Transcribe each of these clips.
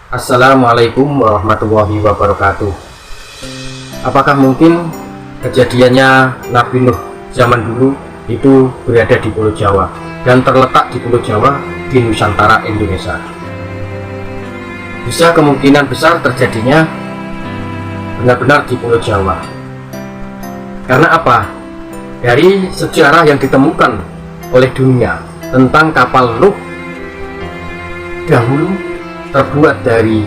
Assalamualaikum warahmatullahi wabarakatuh. Apakah mungkin kejadiannya Nabi Nuh zaman dulu itu berada di Pulau Jawa dan terletak di Pulau Jawa di Nusantara Indonesia? Bisa kemungkinan besar terjadinya benar-benar di Pulau Jawa. Karena apa? Dari sejarah yang ditemukan oleh dunia tentang kapal Nuh dahulu terbuat dari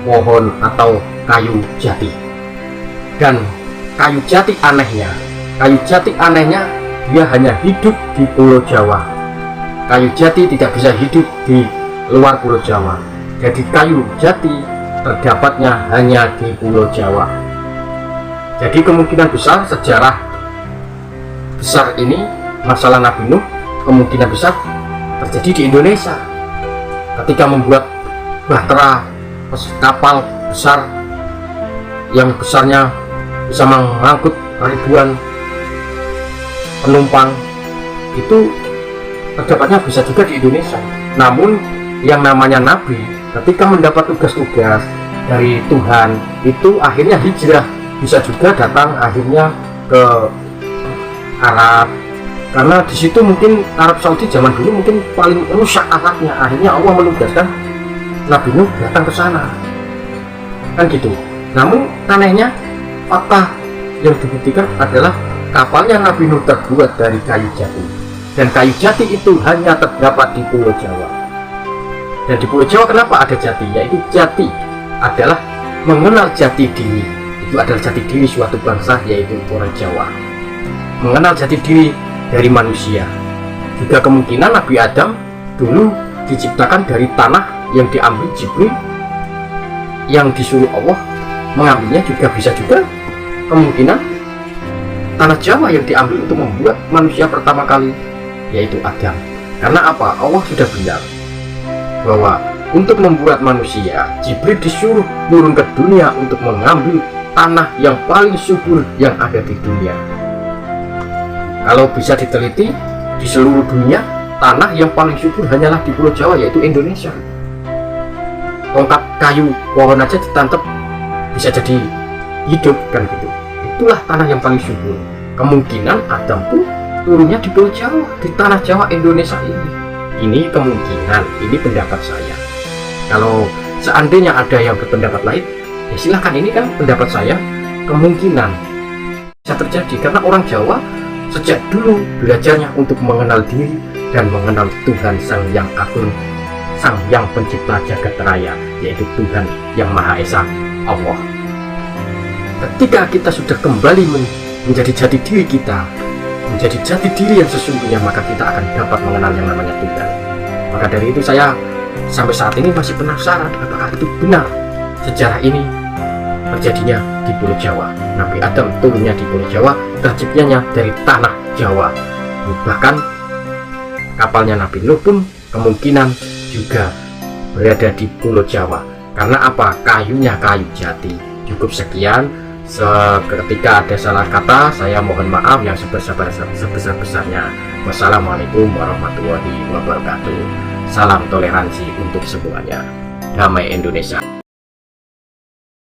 pohon atau kayu jati. Dan kayu jati anehnya dia hanya hidup di Pulau Jawa. Kayu jati tidak bisa hidup di luar Pulau Jawa. Jadi kayu jati terdapatnya hanya di Pulau Jawa. Jadi kemungkinan besar sejarah besar ini, masalah Nabi Nuh, kemungkinan besar terjadi di Indonesia ketika membuat bahtera kapal besar yang besarnya bisa mengangkut ribuan penumpang. Itu terdapatnya bisa juga di Indonesia. Namun yang namanya Nabi ketika mendapat tugas-tugas dari Tuhan itu akhirnya hijrah, bisa juga datang akhirnya ke Arab, karena di situ mungkin Arab Saudi zaman dulu mungkin paling rusak akhlaknya. Akhirnya Allah menugaskan Nabi Nuh datang ke sana, kan gitu. Namun anehnya fakta yang dibuktikan adalah kapalnya Nabi Nuh terbuat dari kayu jati, dan kayu jati itu hanya terdapat di Pulau Jawa. Dan di Pulau Jawa kenapa ada jati? Yaitu jati adalah mengenal jati diri. Itu adalah jati diri suatu bangsa, yaitu orang Jawa. Mengenal jati diri dari manusia. Juga kemungkinan Nabi Adam dulu diciptakan dari tanah yang diambil Jibril, yang disuruh Allah mengambilnya. Juga bisa juga kemungkinan tanah Jawa yang diambil untuk membuat manusia pertama kali, yaitu Adam. Karena apa? Allah sudah bilang bahwa untuk membuat manusia, Jibril disuruh turun ke dunia untuk mengambil tanah yang paling subur yang ada di dunia. Kalau bisa diteliti, di seluruh dunia tanah yang paling subur hanyalah di Pulau Jawa, yaitu Indonesia. Tongkat kayu pohon aja ditangkap bisa jadi hidup, kan gitu. Itulah tanah yang paling subur. Kemungkinan Adam pun turunnya di Pulau Jawa, di tanah Jawa Indonesia ini. Ini kemungkinan, ini pendapat saya. Kalau seandainya ada yang berpendapat lain, ya silahkan. Ini kan pendapat saya, kemungkinan bisa terjadi karena orang Jawa sejak dulu belajarnya untuk mengenal diri dan mengenal Tuhan Sang Yang Agung, Sang Yang Pencipta Jagat Raya, yaitu Tuhan Yang Maha Esa, Allah. Ketika kita sudah kembali menjadi jati diri kita, menjadi jati diri yang sesungguhnya, maka kita akan dapat mengenal yang namanya Tuhan. Maka dari itu saya sampai saat ini masih penasaran apakah itu benar sejarah ini terjadinya di Pulau Jawa. Nabi Adam turunnya di Pulau Jawa, terciptanya dari tanah Jawa. Bahkan kapalnya Nabi Nuh pun kemungkinan juga berada di Pulau Jawa. Karena apa? Kayunya kayu jati. Cukup sekian. Ketika ada salah kata, saya mohon maaf yang sebesar-besarnya. Wassalamualaikum warahmatullahi wabarakatuh. Salam toleransi untuk semuanya. Damai Indonesia.